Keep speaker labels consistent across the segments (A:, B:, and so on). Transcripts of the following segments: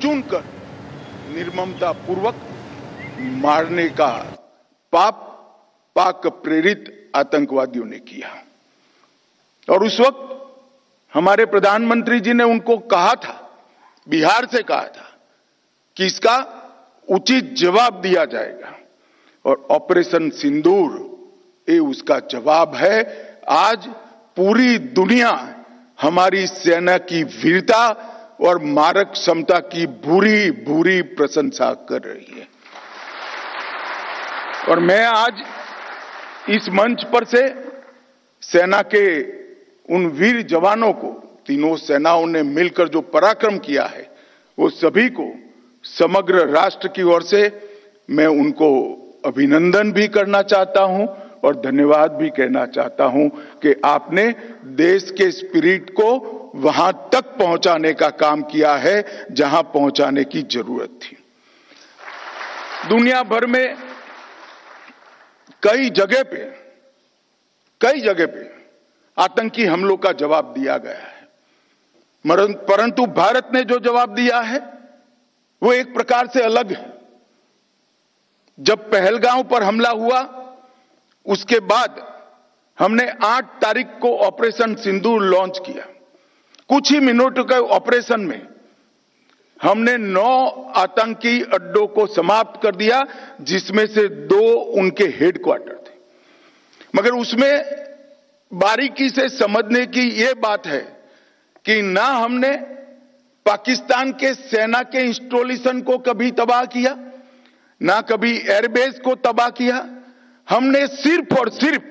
A: चुनकर निर्ममता पूर्वक मारने का पाप पाक प्रेरित आतंकवादियों ने किया। और उस वक्त हमारे प्रधानमंत्री जी ने उनको कहा था, बिहार से कहा था कि इसका उचित जवाब दिया जाएगा, और ऑपरेशन सिंदूर ये उसका जवाब है। आज पूरी दुनिया हमारी सेना की वीरता और मारक क्षमता की भूरी भूरी प्रशंसा कर रही है। और मैं आज इस मंच पर से सेना के उन वीर जवानों को, तीनों सेनाओं ने मिलकर जो पराक्रम किया है, वो सभी को समग्र राष्ट्र की ओर से मैं उनको अभिनंदन भी करना चाहता हूं और धन्यवाद भी कहना चाहता हूं कि आपने देश के स्पिरिट को वहां तक पहुंचाने का काम किया है जहां पहुंचाने की जरूरत थी। दुनिया भर में कई जगह पे आतंकी हमलों का जवाब दिया गया है, परंतु भारत ने जो जवाब दिया है वो एक प्रकार से अलग है। जब पहलगांव पर हमला हुआ, उसके बाद हमने 8 तारीख को ऑपरेशन सिंदूर लॉन्च किया। कुछ ही मिनटों के ऑपरेशन में हमने 9 आतंकी अड्डों को समाप्त कर दिया, जिसमें से 2 उनके हेडक्वार्टर थे। मगर उसमें बारीकी से समझने की यह बात है कि ना हमने पाकिस्तान के सेना के इंस्टॉलेशन को कभी तबाह किया, ना कभी एयरबेस को तबाह किया। हमने सिर्फ और सिर्फ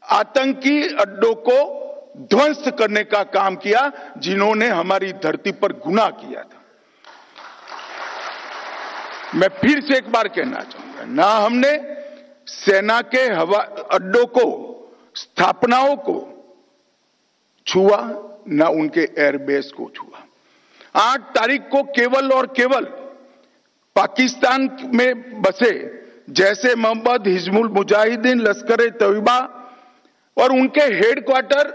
A: आतंकी अड्डों को ध्वंस करने का काम किया, जिन्होंने हमारी धरती पर गुनाह किया था। मैं फिर से एक बार कहना चाहूंगा, ना हमने सेना के हवा अड्डों को, स्थापनाओं को छुआ, ना उनके एयरबेस को छुआ। 8 तारीख को केवल और केवल पाकिस्तान में बसे जैसे मोहम्मद, हिजबुल मुजाहिदीन, लश्कर ए तैयबा और उनके हेडक्वार्टर,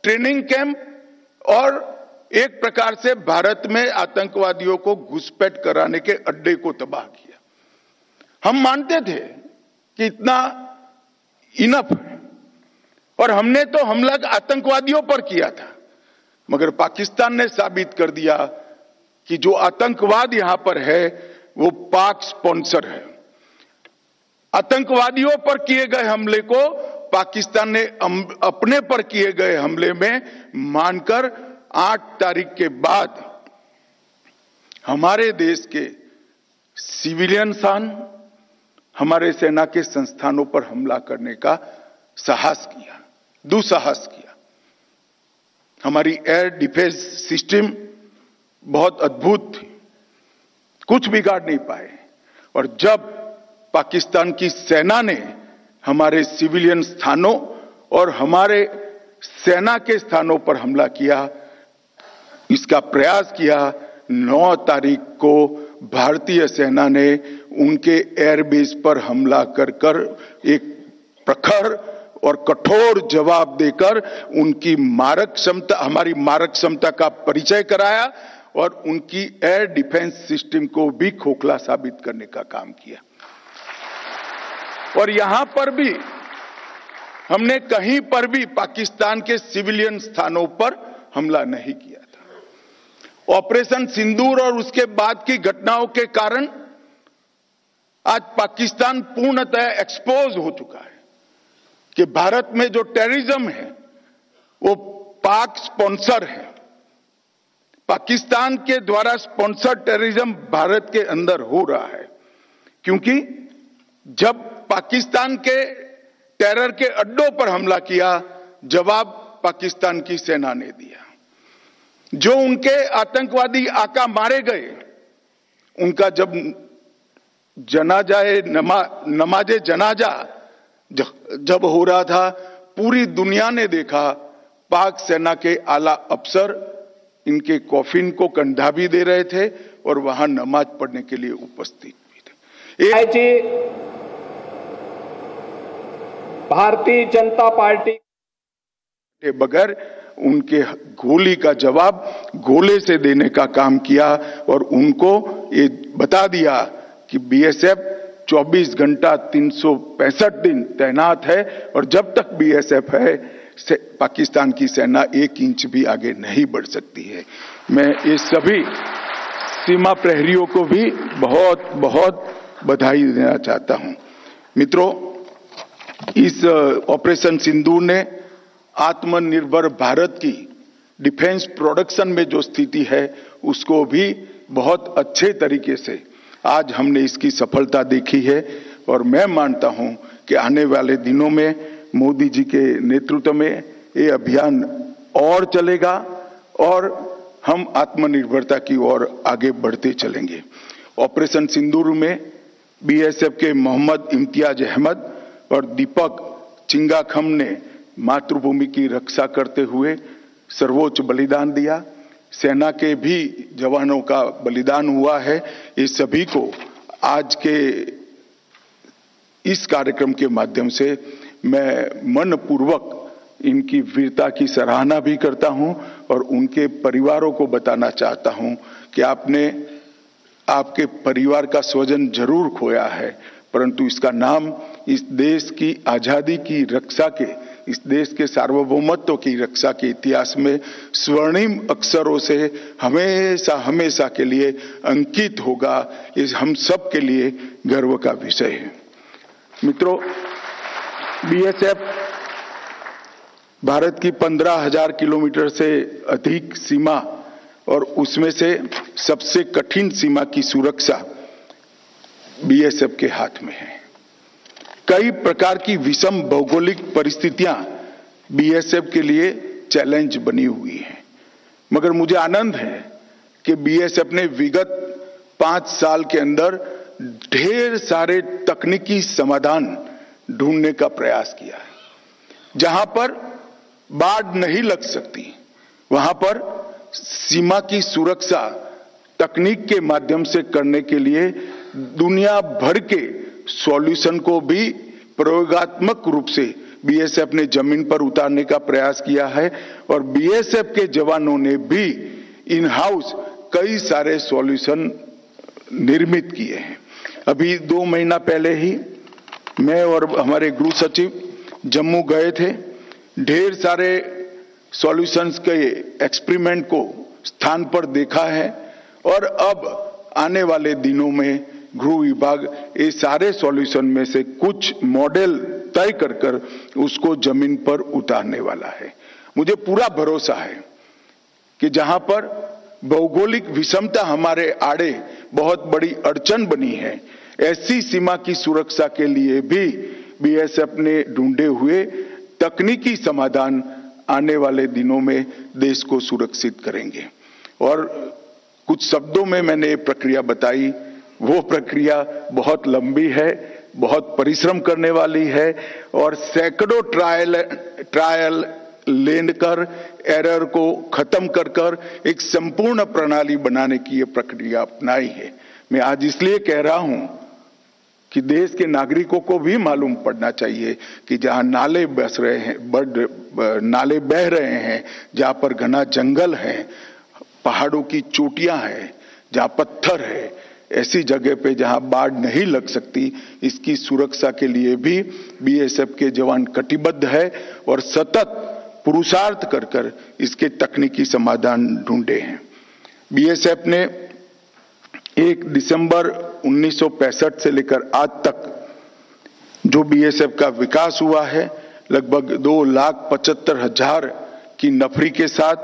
A: ट्रेनिंग कैंप और एक प्रकार से भारत में आतंकवादियों को घुसपैठ कराने के अड्डे को तबाह किया। हम मानते थे कि इतना इनफ है, और हमने तो हमला आतंकवादियों पर किया था, मगर पाकिस्तान ने साबित कर दिया कि जो आतंकवाद यहां पर है वो पाक स्पॉन्सर है। आतंकवादियों पर किए गए हमले को पाकिस्तान ने अपने पर किए गए हमले में मानकर 8 तारीख के बाद हमारे देश के सिविलियन सान, हमारे सेना के संस्थानों पर हमला करने का साहस किया, दुस्साहस किया। हमारी एयर डिफेंस सिस्टम बहुत अद्भुत थी, कुछ बिगाड़ नहीं पाए। और जब पाकिस्तान की सेना ने हमारे सिविलियन स्थानों और हमारे सेना के स्थानों पर हमला किया, इसका प्रयास किया, 9 तारीख को भारतीय सेना ने उनके एयरबेस पर हमला कर एक प्रखर और कठोर जवाब देकर उनकी मारक क्षमता, हमारी मारक क्षमता का परिचय कराया और उनकी एयर डिफेंस सिस्टम को भी खोखला साबित करने का काम किया। और यहां पर भी हमने कहीं पर भी पाकिस्तान के सिविलियन स्थानों पर हमला नहीं किया था। ऑपरेशन सिंदूर और उसके बाद की घटनाओं के कारण आज पाकिस्तान पूर्णतः एक्सपोज हो चुका है कि भारत में जो टेररिज्म है वो पाक स्पॉन्सर है। पाकिस्तान के द्वारा स्पॉन्सर टेररिज्म भारत के अंदर हो रहा है, क्योंकि जब पाकिस्तान के टेरर के अड्डों पर हमला किया, जवाब पाकिस्तान की सेना ने दिया। जो उनके आतंकवादी आका मारे गए, उनका जब नमाजे जनाजा जब हो रहा था, पूरी दुनिया ने देखा पाक सेना के आला अफसर इनके कॉफिन को कंधा भी दे रहे थे और वहां नमाज पढ़ने के लिए उपस्थित भी थे।
B: भारतीय जनता पार्टी
A: के बगैर उनके गोली का जवाब गोले से देने का काम किया और उनको ये बता दिया कि बीएसएफ 24 घंटा 365 दिन तैनात है और जब तक बीएसएफ है पाकिस्तान की सेना 1 इंच भी आगे नहीं बढ़ सकती है। मैं ये सभी सीमा प्रहरियों को भी बहुत बहुत बधाई देना चाहता हूं। मित्रों, इस ऑपरेशन सिंदूर ने आत्मनिर्भर भारत की डिफेंस प्रोडक्शन में जो स्थिति है उसको भी बहुत अच्छे तरीके से आज हमने इसकी सफलता देखी है और मैं मानता हूं कि आने वाले दिनों में मोदी जी के नेतृत्व में ये अभियान और चलेगा और हम आत्मनिर्भरता की ओर आगे बढ़ते चलेंगे। ऑपरेशन सिंदूर में बीएसएफ के मोहम्मद इम्तियाज अहमद और दीपक चिंगाखम ने मातृभूमि की रक्षा करते हुए सर्वोच्च बलिदान दिया। सेना के भी जवानों का बलिदान हुआ है। इस सभी को आज के इस कार्यक्रम के माध्यम से मैं मनपूर्वक इनकी वीरता की सराहना भी करता हूं और उनके परिवारों को बताना चाहता हूं कि आपने आपके परिवार का स्वजन जरूर खोया है, परंतु इसका नाम इस देश की आजादी की रक्षा के, इस देश के सार्वभौमत्व की रक्षा के इतिहास में स्वर्णिम अक्षरों से हमेशा हमेशा के लिए अंकित होगा। इस हम सब के लिए गर्व का विषय है। मित्रों, बीएसएफ भारत की 15,000 किलोमीटर से अधिक सीमा और उसमें से सबसे कठिन सीमा की सुरक्षा बीएसएफ के हाथ में है। कई प्रकार की विषम भौगोलिक परिस्थितियां बीएसएफ के लिए चैलेंज बनी हुई हैं, मगर मुझे आनंद है कि बीएसएफ ने विगत 5 साल के अंदर ढेर सारे तकनीकी समाधान ढूंढने का प्रयास किया है। जहां पर बाढ़ नहीं लग सकती वहां पर सीमा की सुरक्षा तकनीक के माध्यम से करने के लिए दुनिया भर के सॉल्यूशन को भी प्रयोगात्मक रूप से बीएसएफ ने जमीन पर उतारने का प्रयास किया है और बीएसएफ के जवानों ने भी इन हाउस कई सारे सॉल्यूशन निर्मित किए हैं। अभी 2 महीना पहले ही मैं और हमारे गृह सचिव जम्मू गए थे। ढेर सारे सॉल्यूशंस के एक्सपेरिमेंट को स्थान पर देखा है और अब आने वाले दिनों में गृह विभाग ये सारे सॉल्यूशन में से कुछ मॉडल तय कर उसको जमीन पर उतारने वाला है। मुझे पूरा भरोसा है कि जहां पर भौगोलिक विषमता हमारे आड़े बहुत बड़ी अड़चन बनी है, ऐसी सीमा की सुरक्षा के लिए भी बीएसएफ ने ढूंढे हुए तकनीकी समाधान आने वाले दिनों में देश को सुरक्षित करेंगे। और कुछ शब्दों में मैंने ये प्रक्रिया बताई, वो प्रक्रिया बहुत लंबी है, बहुत परिश्रम करने वाली है और सैकड़ों ट्रायल लेकर एरर को खत्म कर एक संपूर्ण प्रणाली बनाने की ये प्रक्रिया अपनाई है। मैं आज इसलिए कह रहा हूं कि देश के नागरिकों को भी मालूम पड़ना चाहिए कि जहां नाले बस रहे हैं, नाले बह रहे हैं, जहां पर घना जंगल है, पहाड़ों की चोटियां हैं, जहां पत्थर है, ऐसी जगह पे जहां बाढ़ नहीं लग सकती, इसकी सुरक्षा के लिए भी बीएसएफ के जवान कटिबद्ध है और सतत पुरुषार्थ कर इसके तकनीकी समाधान ढूंढे हैं। बीएसएफ ने 1 दिसंबर 1965 से लेकर आज तक जो बीएसएफ का विकास हुआ है, लगभग 2,75,000 की नफरी के साथ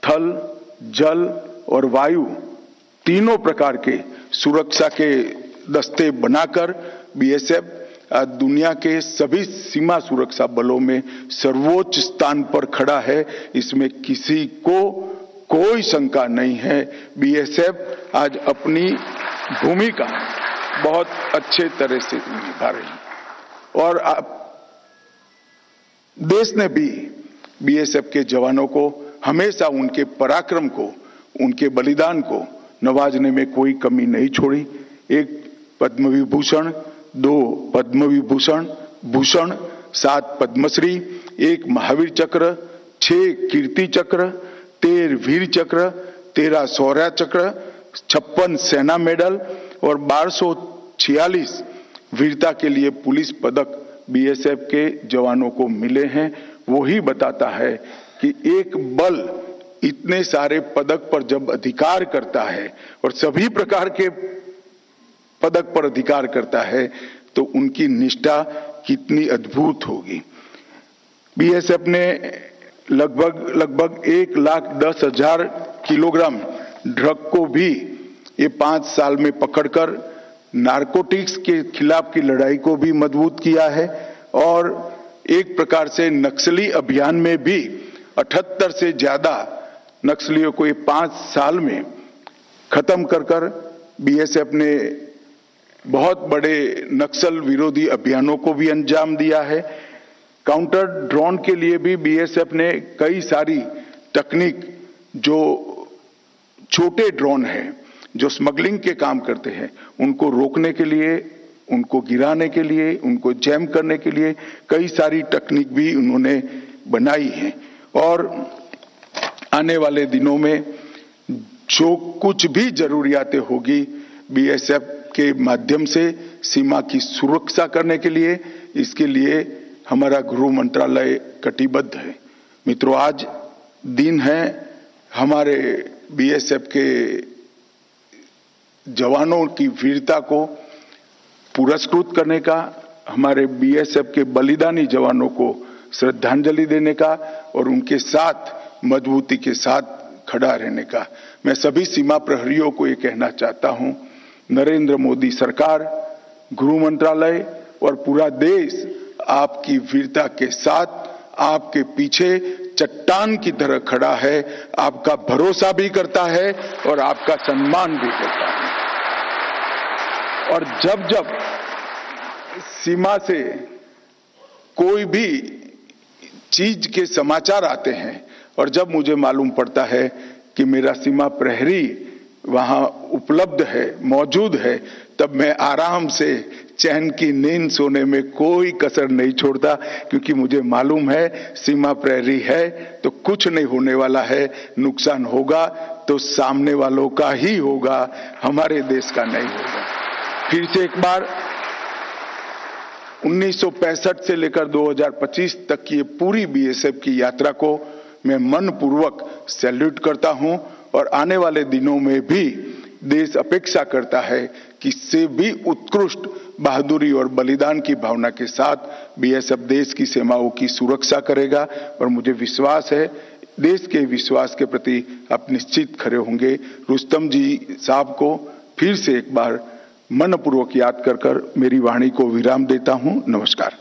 A: थल, जल और वायु तीनों प्रकार के सुरक्षा के दस्ते बनाकर बीएसएफ आज दुनिया के सभी सीमा सुरक्षा बलों में सर्वोच्च स्थान पर खड़ा है। इसमें किसी को कोई शंका नहीं है। बीएसएफ आज अपनी भूमिका बहुत अच्छे तरह से निभा रही है और देश ने भी बीएसएफ के जवानों को हमेशा उनके पराक्रम को, उनके बलिदान को नवाजने में कोई कमी नहीं छोड़ी। 1 पद्म विभूषण, 2 पद्म विभूषण भूषण, 7 पद्मश्री, 1 महावीर चक्र, 6 कीर्ति चक्र, 13 वीर चक्र, 13 शौर्य चक्र, 56 सेना मेडल और 1246 वीरता के लिए पुलिस पदक बीएसएफ के जवानों को मिले हैं। वो ही बताता है कि एक बल इतने सारे पदक पर जब अधिकार करता है और सभी प्रकार के पदक पर अधिकार करता है तो उनकी निष्ठा कितनी अद्भुत होगी। बीएसएफ ने लगभग 1,10,000 किलोग्राम ड्रग को भी ये 5 साल में पकड़कर नारकोटिक्स के खिलाफ की लड़ाई को भी मजबूत किया है और एक प्रकार से नक्सली अभियान में भी 78 से ज्यादा नक्सलियों को ये 5 साल में खत्म कर बीएसएफ ने बहुत बड़े नक्सल विरोधी अभियानों को भी अंजाम दिया है। काउंटर ड्रोन के लिए भी बीएसएफ ने कई सारी तकनीक, जो छोटे ड्रोन हैं जो स्मगलिंग के काम करते हैं, उनको रोकने के लिए, उनको गिराने के लिए, उनको जैम करने के लिए कई सारी तकनीक भी उन्होंने बनाई है। और आने वाले दिनों में जो कुछ भी जरूरियातें होगी बीएसएफ के माध्यम से सीमा की सुरक्षा करने के लिए, इसके लिए हमारा गृह मंत्रालय कटिबद्ध है। मित्रों, आज दिन है हमारे बीएसएफ के जवानों की वीरता को पुरस्कृत करने का, हमारे बीएसएफ के बलिदानी जवानों को श्रद्धांजलि देने का और उनके साथ मजबूती के साथ खड़ा रहने का। मैं सभी सीमा प्रहरियों को ये कहना चाहता हूं, नरेंद्र मोदी सरकार, गृह मंत्रालय और पूरा देश आपकी वीरता के साथ, आपके पीछे चट्टान की तरह खड़ा है, आपका भरोसा भी करता है और आपका सम्मान भी करता है। और जब जब सीमा से कोई भी चीज के समाचार आते हैं और जब मुझे मालूम पड़ता है कि मेरा सीमा प्रहरी वहां उपलब्ध है, मौजूद है, तब मैं आराम से चैन की नींद सोने में कोई कसर नहीं छोड़ता, क्योंकि मुझे मालूम है सीमा प्रहरी है तो कुछ नहीं होने वाला है। नुकसान होगा तो सामने वालों का ही होगा, हमारे देश का नहीं होगा। फिर से एक बार 1965 से लेकर 2025 तक की पूरी बीएसएफ की यात्रा को मैं मनपूर्वक सैल्यूट करता हूं और आने वाले दिनों में भी देश अपेक्षा करता है कि इससे भी उत्कृष्ट बहादुरी और बलिदान की भावना के साथ बीएसएफ देश की सीमाओं की सुरक्षा करेगा। और मुझे विश्वास है, देश के विश्वास के प्रति आप निश्चित खड़े होंगे। रुस्तम जी साहब को फिर से एक बार मनपूर्वक याद कर मेरी वाणी को विराम देता हूं। नमस्कार।